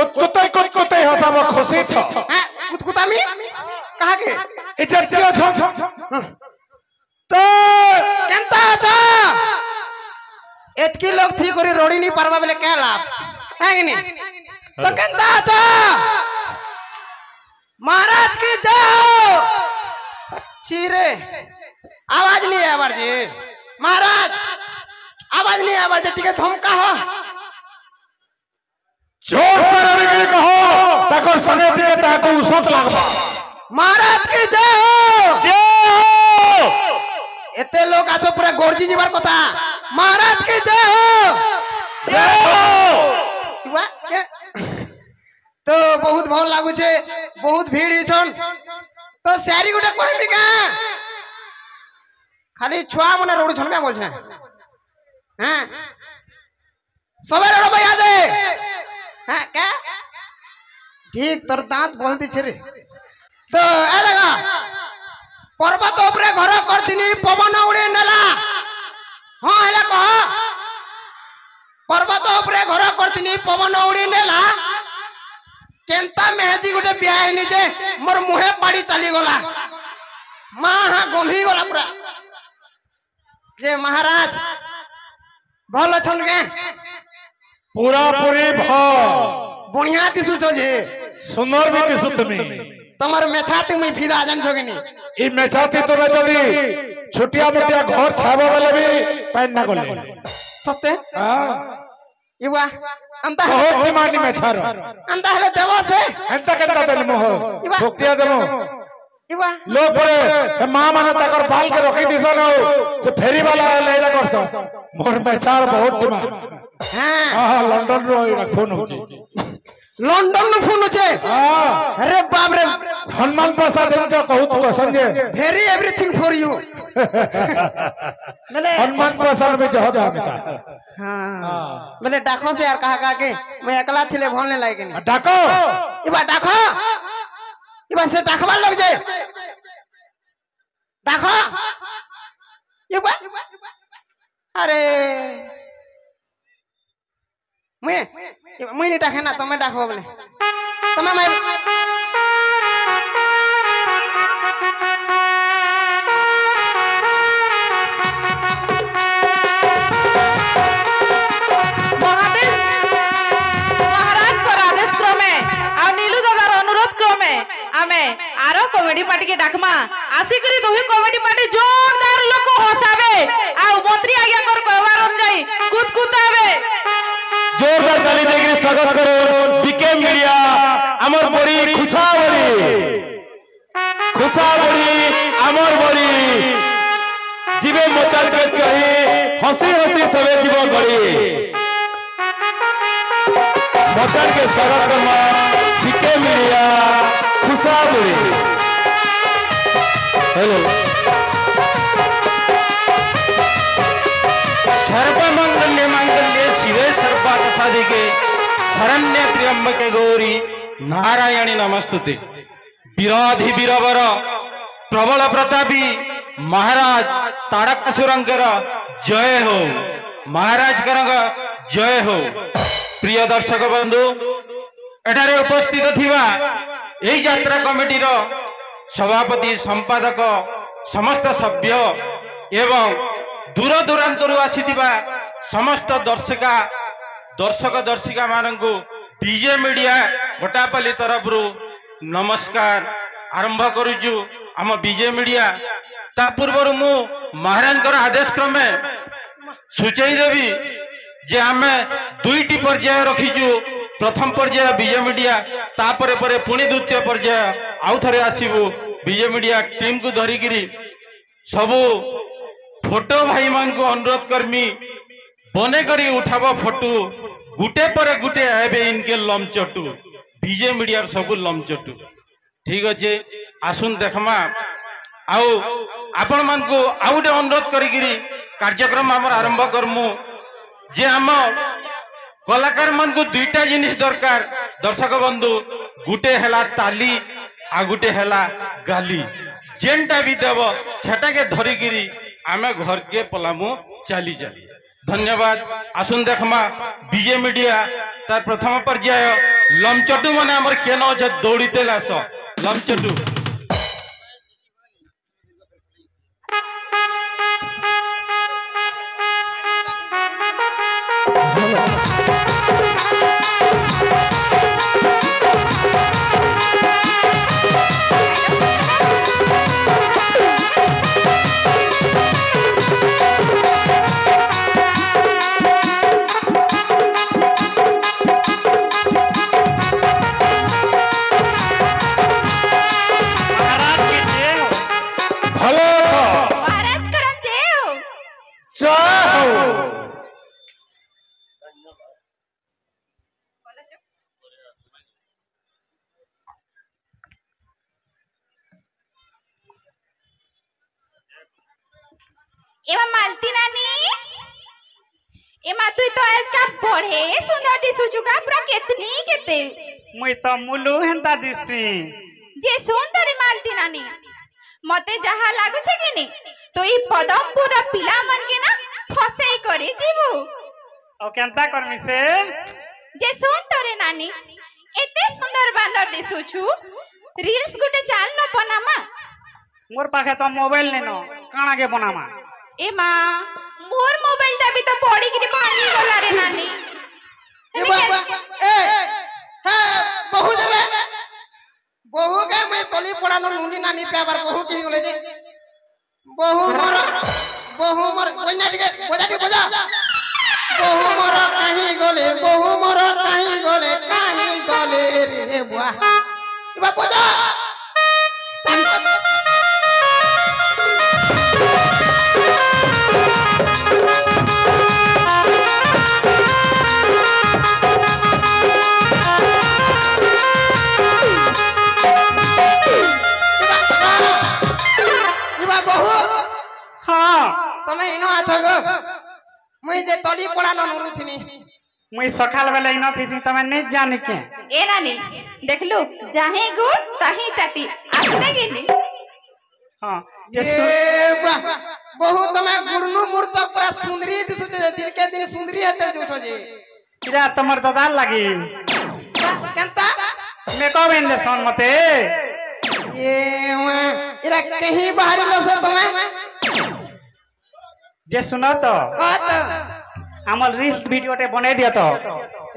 कुतकुते हसाब खुशी था हैं कुतकुतामी कहा के इज्जत क्यों छो तो केनता अच्छा एतकी लोग थी कोरी रोड़ी नहीं परवा बेले क्या लाभ है कि नहीं तो केनता अच्छा महाराज की जय हो चीरे आवाज नहीं है बार जी महाराज आवाज नहीं है बार जी ठीक है धमका हो जोर से रविगिरी कहो ताको सने दिए ताको उसत लागबा महाराज की जय हो एते लोग आछो पूरा गोरजी जीवार कथा महाराज की जय हो तो बहुत भल लागू छे बहुत भीड़ ही छन तो सारी गुटे कहबी का खाली छुआ मने रोड छन का बोल छे हैं सबे रोड भैया दे हैं क्या ठीक तोर दांत बोलती छे रे तो ए लगा पर्वत ऊपर घर करथिनी पवन उड़ी नेला हां हेला कह पर्वत ऊपर घर करथिनी पवन उड़ी नेला केनता मेहजी गुटे बियाह नि जे मोर मुहे पाड़ी चली गला मां हा गंभी गला पूरा जे महाराज भल छन के पूरा पूरी भ बढ़िया दिसु छो जे सुंदर भी दिसु तुमी तमर मेछाती मुई फिदा जन छोगिनी ई मेछाती तो जदी छोटिया मोटिया घर छाबो वाला भी पैन ना गले सत्य हां इवा अंता बहुत हिमानी मेछारो अंता हले देव से एंता केता देल मोह भक्तिया देमो इवा लोग परे मां माने ताकर बाल के रखी दिसन से फेरी वाला लेला करस मोर मेछार बहुत डिमांड हां हां लंदन रो फोन होची लंदन नु फोन छे हां अरे बाप रे हनुमान प्रसाद जो कहू तो Sanjay very everything for you बोले हनुमान प्रसाद में जह जामिता हां बोले डाको से यार कहा के मैं अकेला थिले भोलने लायक नहीं डाको इबा डाको इबा से डाकवा लग जाए डाको इबा अरे मैं नहीं डाके ना तुम्हें डाको बोले तुम्हें मैं आरो कॉमेडी पार्टी के डाकमा आसी करी दोही कॉमेडी पार्टी जोरदार लोग को हसावे आ मंत्री आज्ञा कर कहवार हम जाई कुतकुतावे जोरदार ताली देके स्वागत करो बीके मीडिया अमर बड़ी खुशा बड़ी अमर बड़ी जीवे मोचाल के चढ़ी हंसी हंसी सबे जीव गड़ी मोचाल के स्वागत करना बीके मीडिया खुशा बड़ी हेलो सर्वमंगल्य मंगल्य शिवे सर्वार्थ साधिके शरण्य त्र्यंबके गौरी नारायणी नमस्तुते विरोधी वीरवर प्रबल प्रतापी महाराज तारकासुरंकर जय हो महाराज जय हो प्रिय दर्शक बंधु एठारे उपस्थित थिबा एई यात्रा कमिटीर सभापति संपादक समस्त सभ्य एवं दूर दूरांतरु आसीथिबा समस्त दर्शक दर्शिका मानंकु डीजे मीडिया घोटापल्ली तरफरु नमस्कार आरंभ करूछु आम डीजे मीडिया ता पूर्व मु महाराजकर आदेश क्रमे सूचई देवी जे आमे दुईटी पर्याय रखीछु प्रथम पर्याय डीजे मीडिया तापरे परे पुणी द्वितीय पर्याय आउ थरे आसीबु डीजे मीडिया टीम को धरिकिरी सबु फोटो भाई मान को अनुरोध करमी बने करी उठाब फोटो गुटे पर गुटे आबे इनके लमचटू डीजे मीडिया सब लमचटू ठीक अच्छे आसुन देखमा आउ आपण मान को आउटे अनुरोध करी कार्यक्रम आम आरंभ करमु जे आम कलाकार मान को दुईटा जिनिस दरकार दर्शक बंधु गुटे हैला ताली आ गुटे हैला गाली जेनटा भी देव सेटा के धरिकिरी आमे घर के पलामु चली धन्यवाद आसुन देखमा डीजे मीडिया तार प्रथम पर्याय लमचटू माने हमर केन अछि दौड़ीते लास लमचटू महाराज करन जेओ एमा मालती नानी एमा तू तो आज का बड़े सुंदर दिसुचु का पूरा केतनी केते मुई तो मुलु हेंता दिसी जे सुंदरी मालती नानी मते जहा लागु छे कि नी तो ई पदमपुर पिला मन के ना फसेई करे जीवु ओ केंता करमी से जे सुंदरी नानी एते सुंदर बांदर दिसुचु रील्स गुटे चाल न बनामा मोर पाखे तो मोबाइल नेनो काना के बनामा एमा मोर मोबाइल टा भी तो पड़ी कि भांगी गला रे नानी बहु जरे बहु के मैं तली पड़ानो नुनी नानी पेपर बहु की गले जे बहु मोर कोई ना टिके बजा बहु मोर कहीं गले रे बुआ इबा बजा तमे इनो आछो गो मुई जे तली पड़ा न नुरुथिनी मुई सखाल बेले इना थीसी तमे नै जानि के ए नानी देख लो जाहे गुड़ ताही चाटी आसने कि नी हां जे बहु तमे गुड़नु मूर्त पूरा सुंदरी दिसु जे दिन के दिन सुंदरी हेते जुछो जे इरा तमर ददाल लागी केंता मेकअप इन सन मते ये इरा कहीं बाहरी लसे तमे जे सुनो तो कत हमर रील्स वीडियो टे बने दिया तो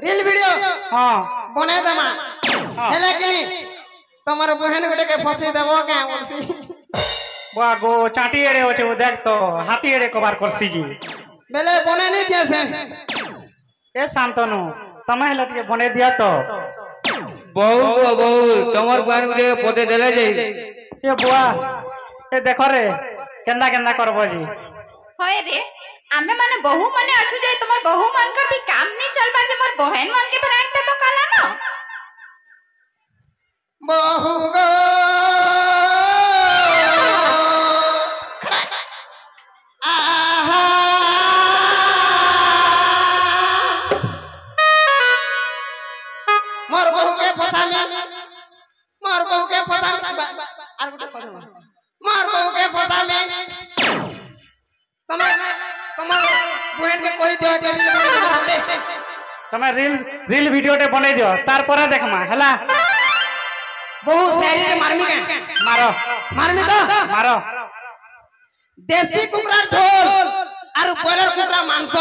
रील वीडियो हां बने दमा हेले कि तमर बहन गोटे के फसी देबो के उल्फी बा गो चाटी एड़े होचे वो देख तो हाथी एड़े कबार करसी जी बेले बने नहीं दिया से ए शांतनु तमे लटके बने दिया तो बहु तमर बार गुटे पदे देले जाई ए बुआ ए देखो रे केंदा केंदा करबो जी होय रे आमे माने बहु माने अछु जे तुमर बहु मान करती काम नहीं चलबा जे मोर बहन मान के फ्रेंड टे बकाला न बहु गो आहा मोर बहु के फसा में मोर बहु के फसा में आर गुटे फसा मोर बहु के फसा में तमे तमर बहन के कहि दियो जे तमे रील वीडियो टे बने दियो तार पर देखमा हला बहु शहरी के मारमी के मारो मारमी तो मारो देसी कुकरार झोल और बॉयलर कुकरा मांस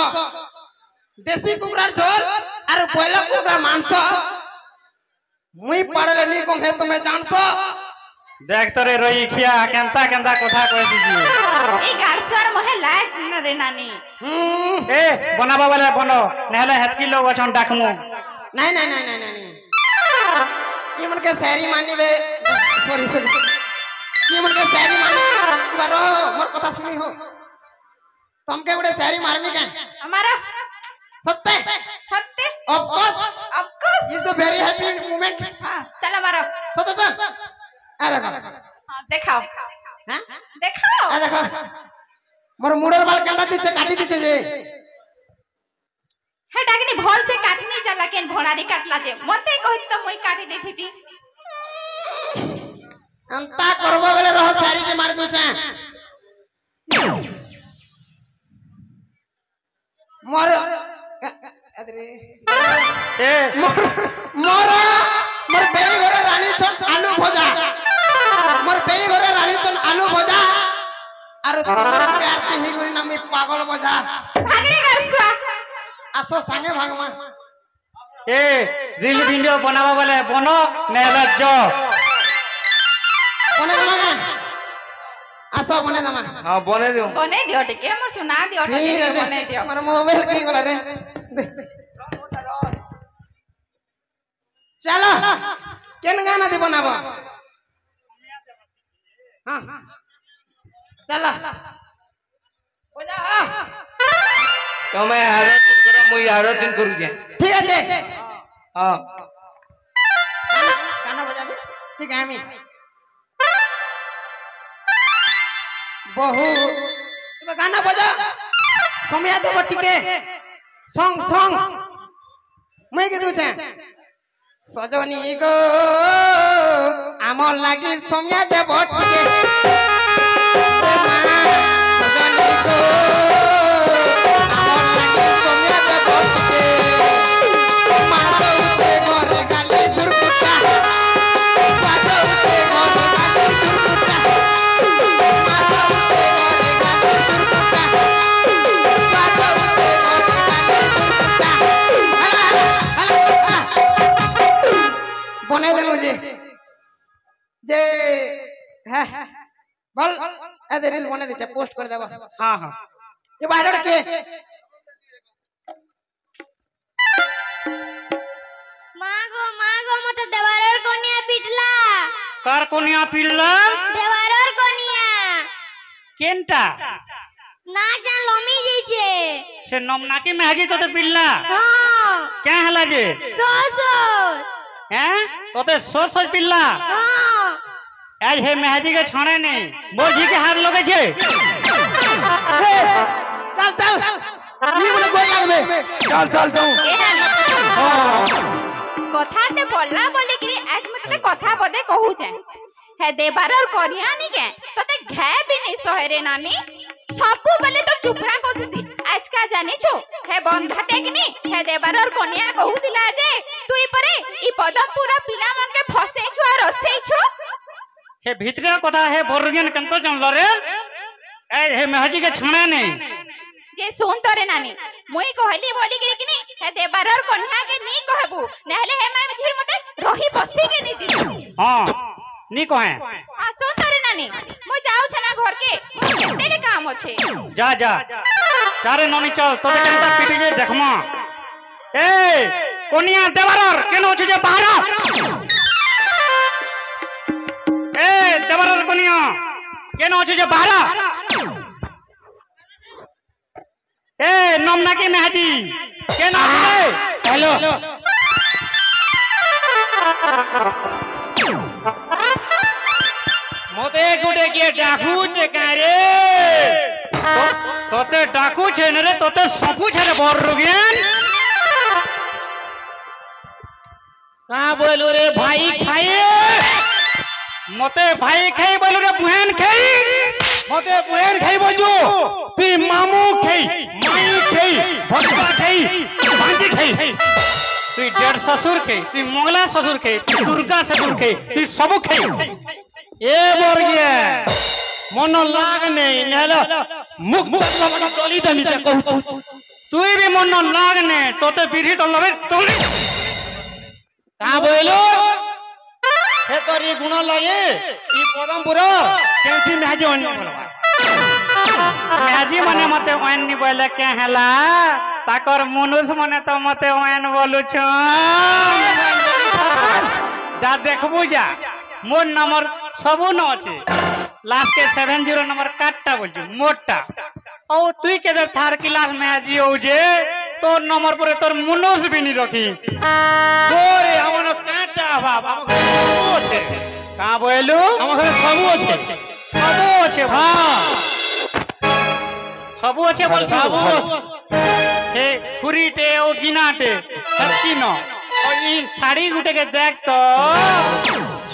देसी कुकरार झोल और बॉयलर कुकरा मांस मुई पड़ले नी को है तुम्हें जानसो देख तो रे रोई खिया केंता केंता कथा कहती जी ए गारस्वार मोहे लाज न रे नानी ए बनाबा वाला बनो नहले हेतकी लोग अछन डाकमु नहीं नहीं नहीं नहीं नहीं ये मन के शहरी मानी बे सॉरी ये मन के शहरी मानी बारो मोर कथा सुनी हो तुम के बड़े शहरी मारमी के हमारा सत्य सत्य of course is the very happy moment हां चल हमारा सत्य आ देखो हां देखाओ हां देखाओ आ देखो मोर मुड़र बाल कंदा दिचे काटी दिचे जे हे डागनी भल से काटनी चला केन भोणारी काटला जे मते कहि त मोई काटी देथि अंता करबो बेले रह सारी के मार दो छे मोर अरे ए मोरा আর প্যার দিহি করি না আমি পাগল বোঝা ভাগরে গাছুয়া আসো সাঙ্গে ভাগমা এ রিল ভিডিও বানাবো বলে বনো নেলে জ বনে দমা না আসো বনে দমা হ্যাঁ বনে দিও বনে দিও টিকে মোর সুনা দিও ঠিক টিকে আছে বনে দিও আমার মোবাইল কি গলা রে চলো কেন গানা দিব না বা হ্যাঁ চলো ওজা তুমি আরো দিন করো মুই আরো দিন করু যে ঠিক আছে হ্যাঁ গানা বজাবি ঠিক আমি বহু এবার গানা বজা সময় দেব টিকে সং সং মুই কে দুছে সজনী গো আমার লাগি সময় দেব টিকে সজনী গো আমার লাগি সময় দেব টিকে মা দউছে ঘরে গালি দুর্গুটা মা দউছে ঘরে গালি দুর্গুটা মা দউছে ঘরে গালি দুর্গুটা মা দউছে ঘরে গালি দুর্গুটা হালা বনে দেনু যে হ্যাঁ বল এদের রিল বনে দিছে পোস্ট করে দেব হ্যাঁ হ্যাঁ এ বাইরেটা কে মাগো মতে দেওয়ারের কনিয়া পিটলা কার কোনিয়া পিল্লা দেওয়ারের কনিয়া কেনটা না জান লমি দিছে সে নমনাকি মেহাজি তোতে পিল্লা হ্যাঁ কে হেলা যে শ্বশুর হ্যাঁ তোতে সোর সোর পিল্লা হ্যাঁ আজ হে মেহাজি কে ছড়ে নেই বোঝি के हाथ लगेছে চল চল নি বলে গোল লাগবে চল চল যাও কথাতে বললা বলি কি আজ মে তোতে কথা বদে कहूचे হে দেবারর করিয়ানি কে তোতে ঘে বি নি সহরে নানি सबु बले तो चुपरा करतिसी आज का जानि छु हे बन घाटे किनी हे देबारर कन्या कहू दिला जे तुई परे ई पदमपुरा पिला मन के फसे छु और रसई छु हे भीतरे कथा हे बोरगेन कंतो जानलो रे ए हे मेहाजी के छणे नहीं जे सुन तोरे नानी मुई कहली बोली गिरी किनी हे देबारर कन्या के नी कहबू नहले हे मैं झी मते रही बसी के नी दिस हां नी कहे आ सुन तोरे नानी मुई जाऊ छना घर के केते काम होछे जा जा चारे ननी चल तोते केनता पिटी जे देखमा ए कोनिया देबारर केन होछ जे बाहर ए देबारर कोनिया केन होछ जे बाहर ए नमनाकी मेहाजी केन होछ हेलो মতে গুটে কে ডাকুছে কারে তোতে ডাকুছে না রে তোতে সপুছে রে বড়রগেন কা বলু রে ভাই খাইয়ে মতে ভাই খাই বলু রে বুহেন খাই মতে বুহেন খাই বলজু তুই মামু খাই মাই খাই ভটকা খাই ভাঞ্জি খাই তুই ডেढ़ ससुर खाई তুই मंगला ससुर खाई তুই दुर्गा ससुर खाई তুই सब खाई এ বর্গিয়া মন লাগ নেই নেল মুখ বাবা গলি দলিতে কহুছু তুই भी मन लाग ने তোতে বিধি তো লবে তোলি কা বইলো হে তোর এই গুণ লাগে ই পদমপুর কেনছি মেহাজি অন্য বলবা মেহাজি মানে মতে ওয়ান নি বলে কে হেলা তাকর মনুষ মানে তো মতে ওয়ান বলুছ যা দেখবু যা মোর নম্বর সবু ন আছে लास्ट के 70 नंबर काटता बोलछु मोटा ओ तुई के दे थार क्लास में आजी हो जे तोर नंबर पर तोर मनुष भी नहीं रखी তোরে আমার কাটা বাবা আমার সবু আছে का बोलू আমার সবু আছে सबू আছে হ্যাঁ सबू আছে बोल সবু सबू আছে हे खुरीटे ओ गिनाटे हत्ती न ओ ई साड़ी गुटे के देख तो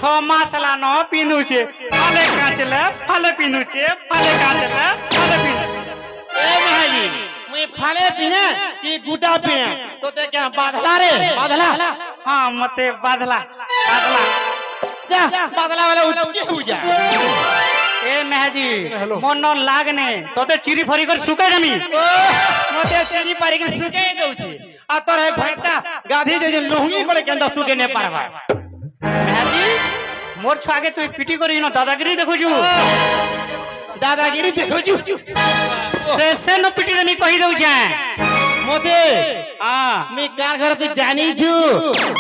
6 मास ला न पिनुचे फाले काचले फाले पिनुचे फाले काचले फाले पिनु এ মেহাজি মুই ফালে পিনে কি গুটা পিনে তোতে কে বাদলা রে বাদলা हां मते बादला बादला যা বাদলা वाला উঠকে হু যা ए मेहजी मन न लागने तोते चिरी फरी कर सुके जमी मते चेरी पारी के सुके दउची आ तोर है घंटा गाधी जे लोहंगी कोले केंदा सुके ने पारबा मेहजी मोर छुआ के तू पिटी करी न दादागिरी देखु छु दादागिरी देखो जू से न पिटी नहीं कही दउ छे मते हां मी कार घर ते जानी छु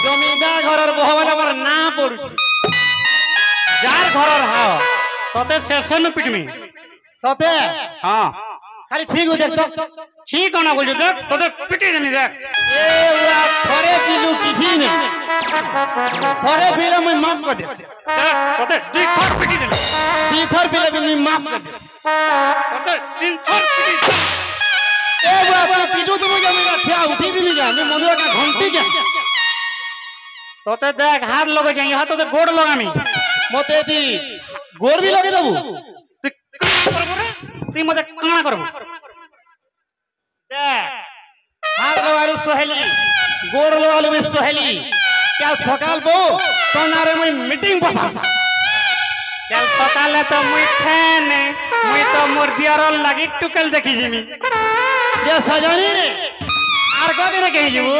जमींदार घरर बहवाला मोर ना पडुची जार घरर हां तोते से न पिटमी सते हां खाली ठीक हो देख तो ठीक कोना बोल देख तोते पिटी नहीं देख ए उरा थरे पिलु किछि ने थरे पिले मैं माफ कर दे तोते दुई थर पिटी दे तीथर पिले भी मैं माफ कर दे तोते तीन थर पिटी ए बाबा पिटू तुम जमीन ठिया उठी दिमी जा मैं मधुरा का घंटी के तोते देख हाथ लगे जाई हाथ तोते गोड़ लगामी मते दी गोर भी लगे दबू ती मते काना करबो दे हाथ लगालू सोहेली गोर लगालू मैं सोहेली क्या सकाल बो तो नारे मैं मीटिंग बसा चल सकाले तो मुई ठाने मुई तो मोर दियार लागी टुकल देखी जिमी जे सजनी रे आर को दिन कहि जीवू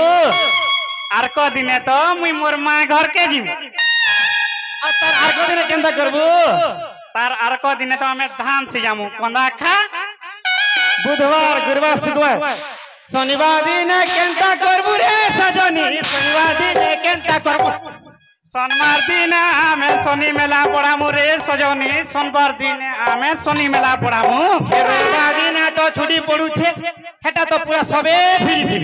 आर को दिने तो मुई मोर मां घर के जिमी आ तार आर को दिन केंदा करबू तार आर को दिने तो हमें धान से जामु कंदा खा बुधवार गुरुवार शुक्रवार शनिवार दिन केंता करबू रे सजनी शनिवार दिन केंता करबू सोमवार दिन हमें शनि मेला पड़ामु रे सजनी सोमवार दिन हमें शनि मेला पड़ामु रविवार दिन तो छुट्टी पड़ू छे हेटा तो पूरा सबे फ्री थी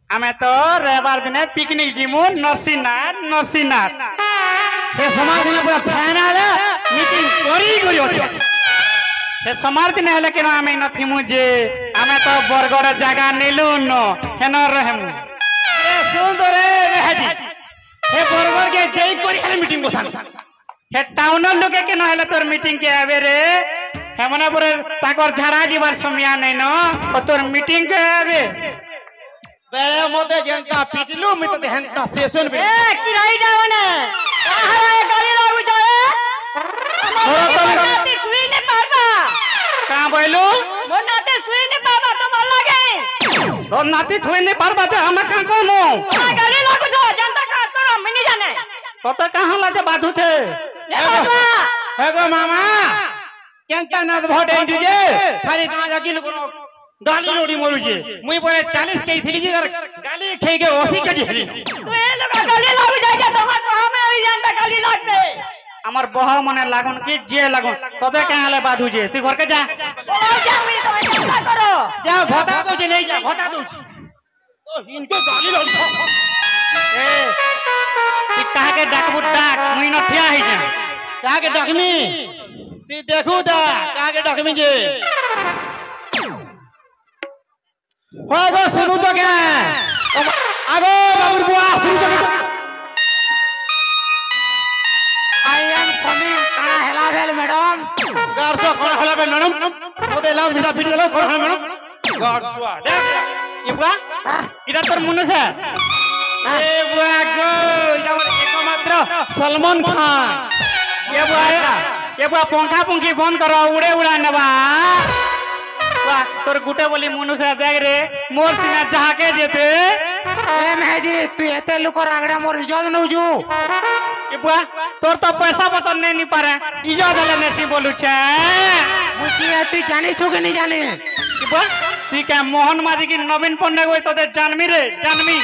हमें तो रविवार दिन पिकनिक जिमु नसीनाथ हे समाज दिन पूरा फाइनल मीटिंग करी अछि हे सोमवार दिन है लेकिन हमें नथी मुझे हमें तो बरगड़ जगह नीलू न हेन रहमु ए सुन तो रे मेहदी हे बरगड़ के जई करी खाली मीटिंग बसा हे टाउन लोके के न हेले तोर मीटिंग के आवे रे हेमना पर ताकर झाड़ा जीवार समय नै न तो तोर मीटिंग के आवे बेले मोते जनता पिटलू मित देहंता सेशन बे ए किराई जावने आहारा गाली लागू जाए नाती सुई ने पारबा का बोलू मोर नाती सुई ने पारबा तो मन लागे तो नाती थोई नहीं पारबा ते हम का कोनो गाली लागू जा जनता का तोरा मिनी जाने तो कहां लाते बाधु थे ए बाबा हे गो मामा केंता नाद भोट एंटू जे खाली कहां जाकी लोग गाली लोडी मरु जे मुई परे 40 के थिली जे गाली खेई के 80 के हेली तू ए लोग गाली लागू जाए तो हमें आई जनता गाली लागते আমার বহ মনে লাগুন কি যে লাগুন তবে কেন বাধু যে তুই ঘরকে যা যা ঘটা তো যে নেই যা ঘটা দউছি তো ইনকে গালি লই এ তুই কাকে ডাকবু ডাক মুই ন ঠিয়া হই যা কাকে ডাকমি তুই দেখু দা কাকে ডাকমি যে হয় গো শুনু তো কে আগো বাবুর বুয়া শুনু তো मैडम गार्सो कोन हला बे मैडम मोदे लाल बिदा पिट गेलो कोन हला मैडम गार्सो देख ये बुआ इरा तोर मुने से ए बुआ गो इरा मोर एकमात्र सलमान खान ये बुआ पंखा पंखी बंद करो उड़े उड़ा नबा बुआ तोर गुटे बोली मुनु से देख रे मोर सिना जहाके जेते ए महजी तू एते लोक रागड़ा मोर इज्जत न जू ये बुआ तोर तो पैसा बतन नहीं पारे इज्जत हले नेसी बोलू छे मुझे तू जाने छो के नहीं जाने ये बुआ तू क्या मोहन मादी की नवीन पन्ने कोई तो जानमी रे जानमी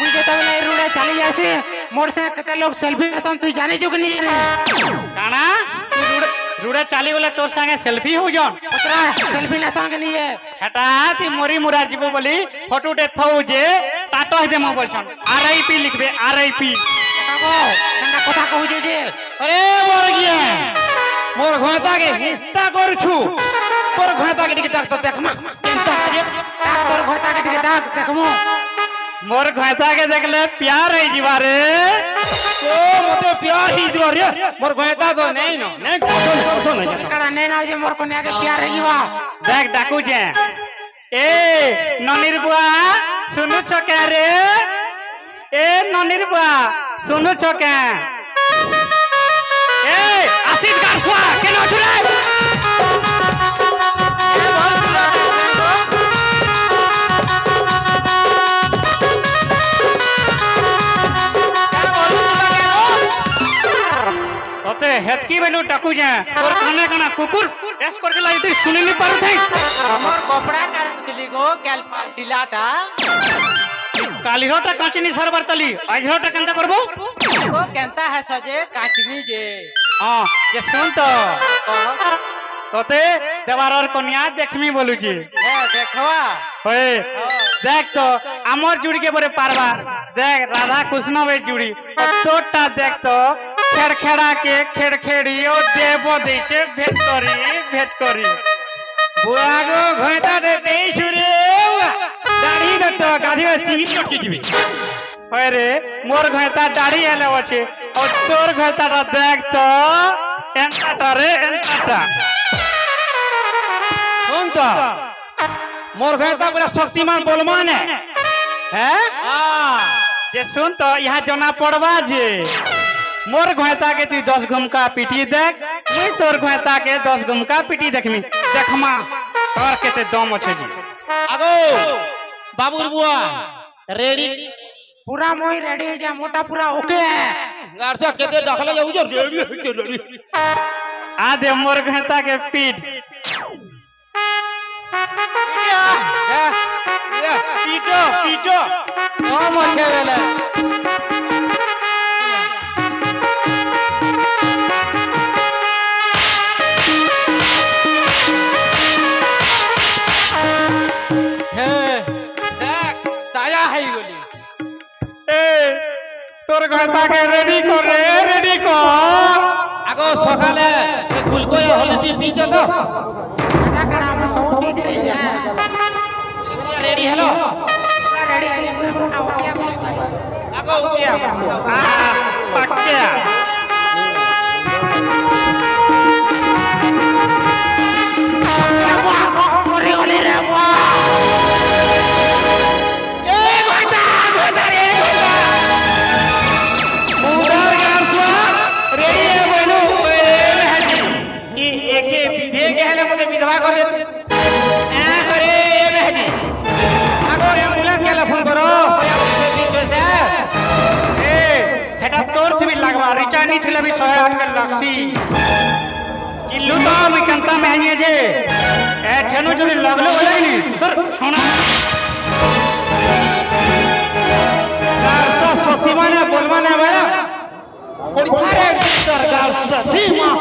मुझे तो ले रुड़े चली जासे मोर से कते लोग सेल्फी लेसन तू जाने छो के नहीं जाने काना तू रुड़े चाली वाले तोर संगे सेल्फी हो जन पतरा सेल्फी लेसन के नहीं है हटा ती मोरी मुरा जीवो बोली फोटो दे थौ जे टाटो दे मो बोलछन आरआईपी लिखबे आरआईपी काको ठंडा কথা कहू जे अरे मोर गया मोर घोता के हिस्सा कर छु तोर घोता के टिक तो देखमा केंता जे ताक तोर घोता के टिके ताक देखमु मोर घोता के देखले प्यार है जीवा रे ओ मते प्यार ही दिवा रे मोर घोता तो नहीं न नहीं कुछो नहीं कड़ा नहीं ना जे मोर कोने के प्यार है जीवा देख डाकू जे ए ननिर बुआ सुनु छके रे ए ननिर बुआ सुनु छके ए রশিদ গারসুয়া কেন আছো রে তোতে হেতকি বেলু ডাকু যা তোর কানে কানা কুকুর ড্যাশ করে দিলা তুই শুনি নি পারু থাই আমার কপড়া কাটলি গো কাল পাল্টিলাটা কালিহটা কাঁচিনি সারবার তালি আজহটা কেনতা করব গো কেনতা है सजे काचनी जे হ্যাঁ যে শুন তো তোতে দেবারর কন্যা দেখমি বলুছি है देखवा হয়ে দেখ তো আমার জুড়িকে পরে পারবা দেখ রাধা কৃষ্ণবের জুড়ি তোরটা দেখ তো খেড়খেড়া কে খেড়খেড়ি ও দেব দিছে ভেট করি বুয়াগো ঘয়টা দে দেইছু রে দাড়ি দত গাধি চিনি চটকে দিবি হয় রে মোর ঘয়তা দাড়ি এলে আছে ও তোর ঘয়তাটা দেখ তো এন্টাটা রে এন্টাটা শুন তো মোর ঘয়টা পুরা শক্তিমান বলমান হ্যাঁ যে শুন তো ইহা জনা পড়বা যে মোর ঘয়তা के তুই 10 ঘুমকা পিটি দেখ মুই তোর ঘয়তা के 10 ঘুমকা পিটি দেখমি দেখমা তোর কেতে দম আছে জি আগো বাবুর বুয়া রেডি पूरा मोई रेडी है जा मोटा पूरा ओके है গারসা কেতে ডাকলে যাউ যে রেডি आ दे मोर घयता के पीठ পিটো পিটো कम अच्छे बेले हे देख ताया है बोली ए তোর ঘয়তা के रेडी कर रे रेडी कर আগো সকালে গুলকো হলদি পিটো তো ना करा हम सब पी के जा রেডি হলো पूरा रेडी है जा पूरा मोटा ओके আগো উঠিয়া पक्का विधवा करे करे मेहदी আগো एम्बुलेंस के फोन करो ए हेटा तोर थी लागवा रिचानी थिले भी 108 के लक्सी किल्लू तो मैं कंता महनिए जे ए ठेनु जुड़ी लगलो बोलेनी तर छोना गारसा सती माने बोल माने वाला सरकार सची मां